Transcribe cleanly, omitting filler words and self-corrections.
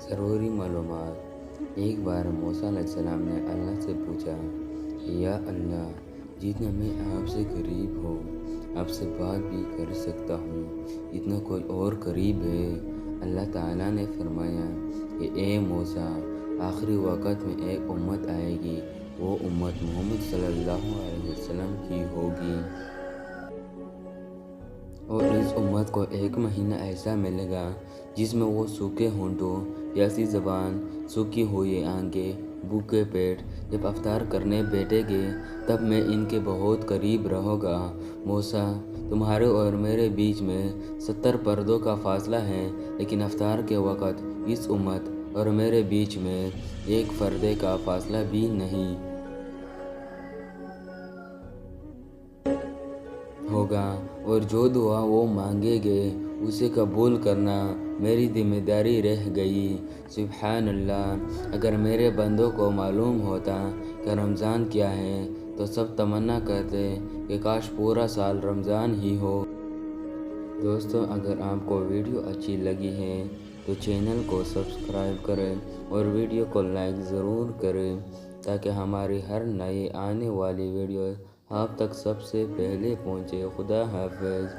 ضروری معلومات۔ ایک بار موسیٰ علیہ السلام نے اللہ سے پوچھا، یا اللہ، جتنا میں آپ سے قریب ہوں، آپ سے بات بھی کر سکتا ہوں، اتنا کوئی اور قریب ہے؟ اللہ تعالیٰ نے فرمایا کہ اے موسیٰ، آخری وقت میں ایک امت آئے گی، وہ امت محمد صلی اللہ علیہ وسلم کی ہوگی، اور اس امت کو ایک مہینہ ایسا ملے گا جس میں وہ سوکھے ہونٹوں، پیاسی زبان، سوکھی ہوئی آنکھیں، بھوکے پیٹ جب افطار کرنے بیٹھیں گے تب میں ان کے بہت قریب رہوں گا۔ موسیٰ، تمہارے اور میرے بیچ میں 70 پردوں کا فاصلہ ہے، لیکن افطار کے وقت اس امت اور میرے بیچ میں ایک پردے کا فاصلہ بھی نہیں ہوگا، اور جو دعا وہ مانگیں گے اسے قبول کرنا میری ذمہ داری رہ گئی۔ سبحان اللہ! اگر میرے بندوں کو معلوم ہوتا کہ رمضان کیا ہے تو سب تمنا کرتے کہ کاش پورا سال رمضان ہی ہو۔ دوستو، اگر آپ کو ویڈیو اچھی لگی ہے تو چینل کو سبسکرائب کریں اور ویڈیو کو لائک ضرور کریں تاکہ ہماری ہر نئی آنے والی ویڈیو آپ تک سب سے پہلے پہنچے۔ خدا حافظ۔